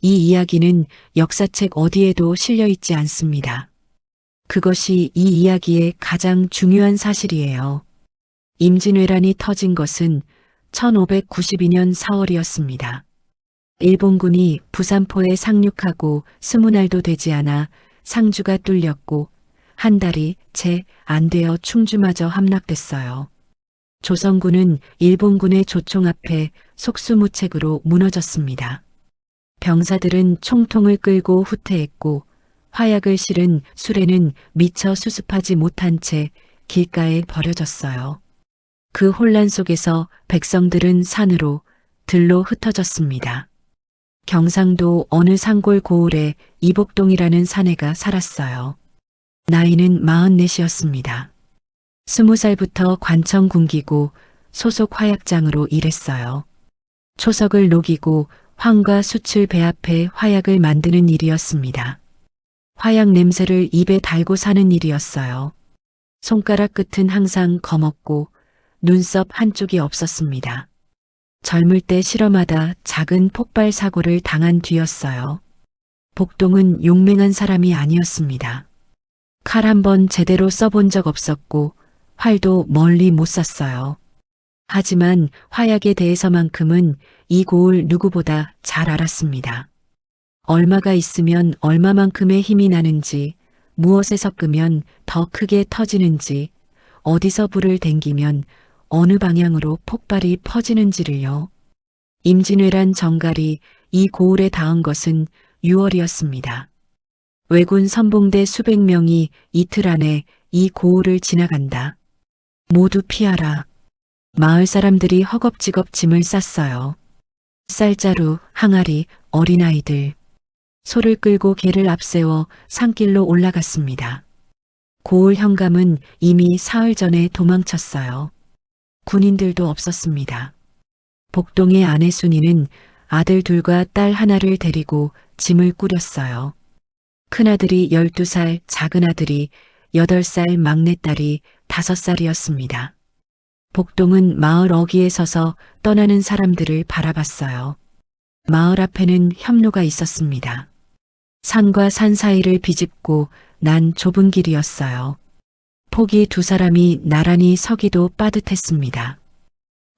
이 이야기는 역사책 어디에도 실려 있지 않습니다. 그것이 이 이야기의 가장 중요한 사실이에요. 임진왜란이 터진 것은 1592년 4월이었습니다. 일본군이 부산포에 상륙하고 20날도 되지 않아 상주가 뚫렸고 한 달이 채 안 되어 충주마저 함락됐어요. 조선군은 일본군의 조총 앞에 속수무책으로 무너졌습니다. 병사들은 총통을 끌고 후퇴했고 화약을 실은 수레는 미처 수습하지 못한 채 길가에 버려졌어요. 그 혼란 속에서 백성들은 산으로, 들로 흩어졌습니다. 경상도 어느 산골 고을에 이복동이라는 사내가 살았어요. 나이는 44이었습니다. 20살부터 관청 군기고 소속 화약장으로 일했어요. 초석을 녹이고 황과 숯을 배합해 화약을 만드는 일이었습니다. 화약 냄새를 입에 달고 사는 일이었어요. 손가락 끝은 항상 검었고 눈썹 한쪽이 없었습니다. 젊을 때 실험하다 작은 폭발 사고를 당한 뒤였어요. 복동은 용맹한 사람이 아니었습니다. 칼 한 번 제대로 써본 적 없었고 활도 멀리 못 쐈어요. 하지만 화약에 대해서만큼은 이 고을 누구보다 잘 알았습니다. 얼마가 있으면 얼마만큼의 힘이 나는지, 무엇에 섞으면 더 크게 터지는지, 어디서 불을 댕기면 어느 방향으로 폭발이 퍼지는지를요. 임진왜란 정갈이 이 고을에 닿은 것은 6월이었습니다. 왜군 선봉대 수백 명이 이틀 안에 이 고을을 지나간다. 모두 피하라. 마을 사람들이 허겁지겁 짐을 쌌어요. 쌀자루, 항아리, 어린아이들. 소를 끌고 개를 앞세워 산길로 올라갔습니다. 고을 현감은 이미 사흘 전에 도망쳤어요. 군인들도 없었습니다. 복동의 아내 순이는 아들 둘과 딸 하나를 데리고 짐을 꾸렸어요. 큰아들이 12살, 작은아들이 8살, 막내딸이 5살이었습니다. 복동은 마을 어귀에 서서 떠나는 사람들을 바라봤어요. 마을 앞에는 협로가 있었습니다. 산과 산 사이를 비집고 난 좁은 길이었어요. 폭이 두 사람이 나란히 서기도 빠듯했습니다.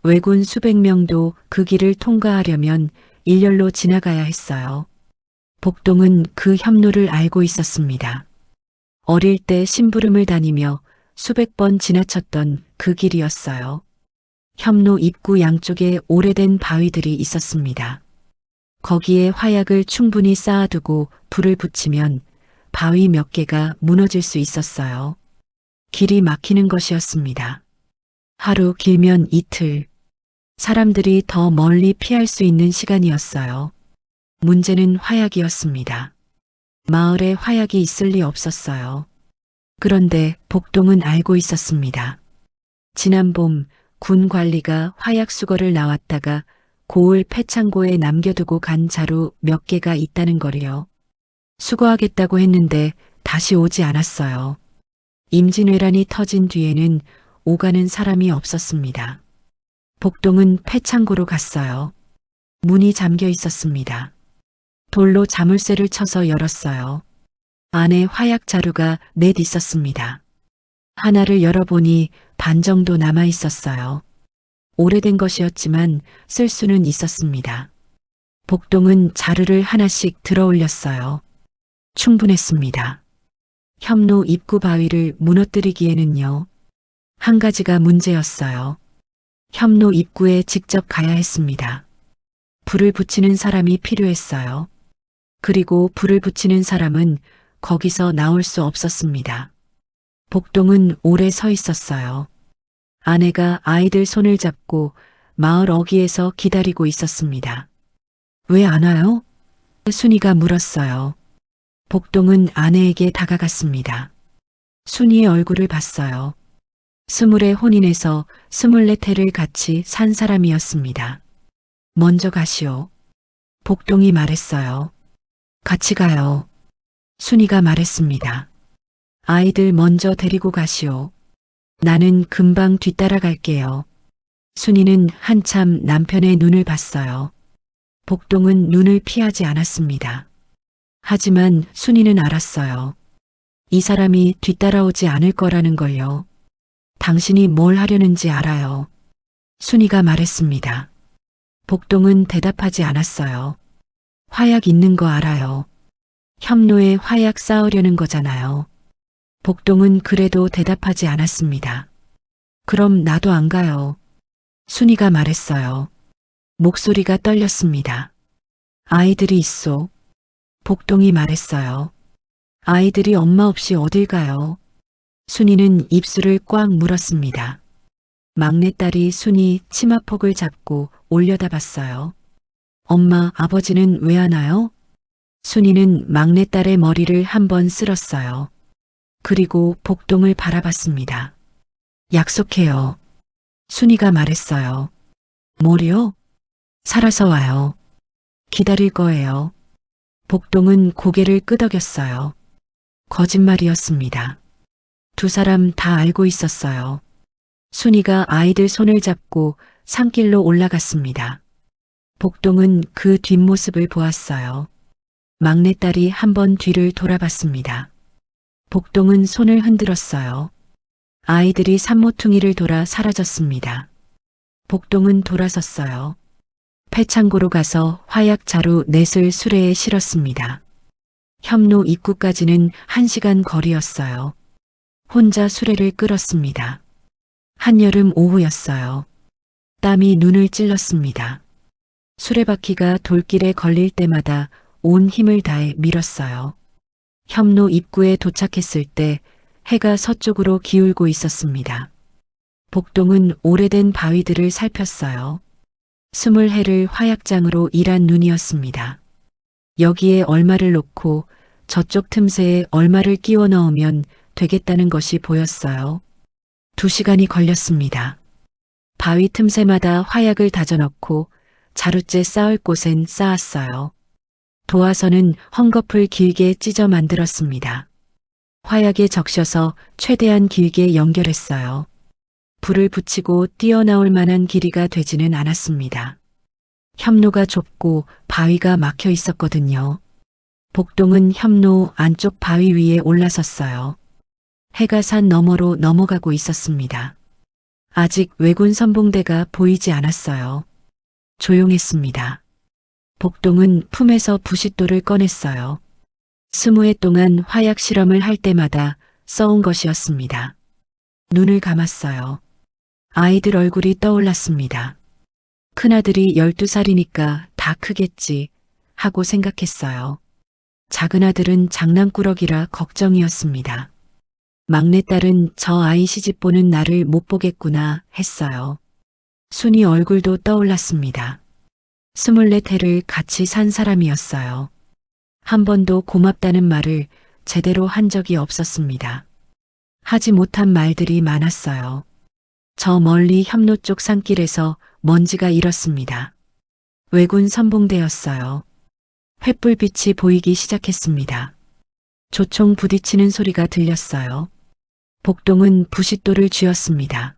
왜군 수백 명도 그 길을 통과하려면 일렬로 지나가야 했어요. 복동은 그 협로를 알고 있었습니다. 어릴 때 심부름을 다니며 수백 번 지나쳤던 그 길이었어요. 협로 입구 양쪽에 오래된 바위들이 있었습니다. 거기에 화약을 충분히 쌓아두고 불을 붙이면 바위 몇 개가 무너질 수 있었어요. 길이 막히는 것이었습니다. 하루 길면 이틀. 사람들이 더 멀리 피할 수 있는 시간이었어요. 문제는 화약이었습니다. 마을에 화약이 있을 리 없었어요. 그런데 복동은 알고 있었습니다. 지난 봄 군 관리가 화약 수거를 나왔다가 고을 폐창고에 남겨두고 간 자루 몇 개가 있다는 거리요. 수거하겠다고 했는데 다시 오지 않았어요. 임진왜란이 터진 뒤에는 오가는 사람이 없었습니다. 복동은 폐창고로 갔어요. 문이 잠겨 있었습니다. 돌로 자물쇠를 쳐서 열었어요. 안에 화약 자루가 넷 있었습니다. 하나를 열어보니 반 정도 남아 있었어요. 오래된 것이었지만 쓸 수는 있었습니다. 복동은 자루를 하나씩 들어 올렸어요. 충분했습니다. 협로 입구 바위를 무너뜨리기에는요. 한 가지가 문제였어요. 협로 입구에 직접 가야 했습니다. 불을 붙이는 사람이 필요했어요. 그리고 불을 붙이는 사람은 거기서 나올 수 없었습니다. 복동은 오래 서 있었어요. 아내가 아이들 손을 잡고 마을 어귀에서 기다리고 있었습니다. 왜 안 와요? 순이가 물었어요. 복동은 아내에게 다가갔습니다. 순이의 얼굴을 봤어요. 20에 혼인해서 24해를 같이 산 사람이었습니다. 먼저 가시오. 복동이 말했어요. 같이 가요. 순이가 말했습니다. 아이들 먼저 데리고 가시오. 나는 금방 뒤따라 갈게요. 순이는 한참 남편의 눈을 봤어요. 복동은 눈을 피하지 않았습니다. 하지만 순이는 알았어요. 이 사람이 뒤따라오지 않을 거라는 걸요. 당신이 뭘 하려는지 알아요. 순이가 말했습니다. 복동은 대답하지 않았어요. 화약 있는 거 알아요. 협노에 화약 쌓으려는 거잖아요. 복동은 그래도 대답하지 않았습니다. 그럼 나도 안 가요. 순이가 말했어요. 목소리가 떨렸습니다. 아이들이 있어. 복동이 말했어요. 아이들이 엄마 없이 어딜 가요? 순이는 입술을 꽉 물었습니다. 막내딸이 순이 치마폭을 잡고 올려다 봤어요. 엄마, 아버지는 왜 안 와요? 순이는 막내딸의 머리를 한번 쓸었어요. 그리고 복동을 바라봤습니다. 약속해요. 순이가 말했어요. 뭐요? 살아서 와요. 기다릴 거예요. 복동은 고개를 끄덕였어요. 거짓말이었습니다. 두 사람 다 알고 있었어요. 순이가 아이들 손을 잡고 산길로 올라갔습니다. 복동은 그 뒷모습을 보았어요. 막내딸이 한번 뒤를 돌아봤습니다. 복동은 손을 흔들었어요. 아이들이 산모퉁이를 돌아 사라졌습니다. 복동은 돌아섰어요. 폐창고로 가서 화약자루 넷을 수레에 실었습니다. 협로 입구까지는 1시간 거리였어요. 혼자 수레를 끌었습니다. 한여름 오후였어요. 땀이 눈을 찔렀습니다. 수레바퀴가 돌길에 걸릴 때마다 온 힘을 다해 밀었어요. 협로 입구에 도착했을 때 해가 서쪽으로 기울고 있었습니다. 복동은 오래된 바위들을 살폈어요. 20해를 화약장으로 일한 눈이었습니다. 여기에 얼마를 놓고 저쪽 틈새에 얼마를 끼워 넣으면 되겠다는 것이 보였어요. 2시간이 걸렸습니다. 바위 틈새마다 화약을 다져넣고 자루째 쌓을 곳엔 쌓았어요. 도화선은 헝겊을 길게 찢어 만들었습니다. 화약에 적셔서 최대한 길게 연결했어요. 불을 붙이고 뛰어나올 만한 길이가 되지는 않았습니다. 협로가 좁고 바위가 막혀 있었거든요. 복동은 협로 안쪽 바위 위에 올라섰어요. 해가 산 너머로 넘어가고 있었습니다. 아직 왜군 선봉대가 보이지 않았어요. 조용했습니다. 복동은 품에서 부싯돌을 꺼냈어요. 20해 동안 화약 실험을 할 때마다 써온 것이었습니다. 눈을 감았어요. 아이들 얼굴이 떠올랐습니다. 큰아들이 12살이니까 다 크겠지 하고 생각했어요. 작은아들은 장난꾸러기라 걱정이었습니다. 막내딸은 저 아이 시집보는 날을 못 보겠구나 했어요. 순이 얼굴도 떠올랐습니다. 24해를 같이 산 사람이었어요. 한 번도 고맙다는 말을 제대로 한 적이 없었습니다. 하지 못한 말들이 많았어요. 저 멀리 협로 쪽 산길에서 먼지가 일었습니다. 왜군 선봉대였어요. 횃불빛이 보이기 시작했습니다. 조총 부딪히는 소리가 들렸어요. 복동은 부싯돌을 쥐었습니다.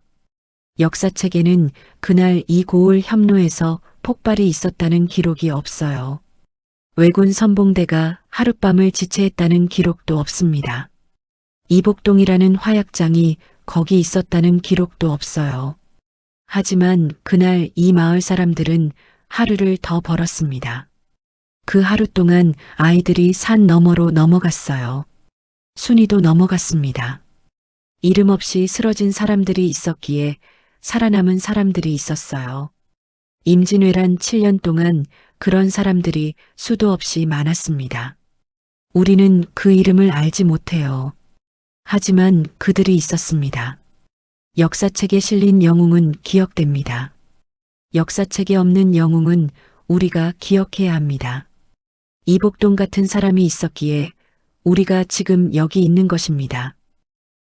역사책에는 그날 이 고을 협로에서 폭발이 있었다는 기록이 없어요. 왜군 선봉대가 하룻밤을 지체했다는 기록도 없습니다. 이복동이라는 화약장이 거기 있었다는 기록도 없어요. 하지만 그날 이 마을 사람들은 하루를 더 벌었습니다. 그 하루 동안 아이들이 산 너머로 넘어갔어요. 순이도 넘어갔습니다. 이름 없이 쓰러진 사람들이 있었기에 살아남은 사람들이 있었어요. 임진왜란 7년 동안 그런 사람들이 수도 없이 많았습니다. 우리는 그 이름을 알지 못해요. 하지만 그들이 있었습니다. 역사책에 실린 영웅은 기억됩니다. 역사책에 없는 영웅은 우리가 기억해야 합니다. 이복동 같은 사람이 있었기에 우리가 지금 여기 있는 것입니다.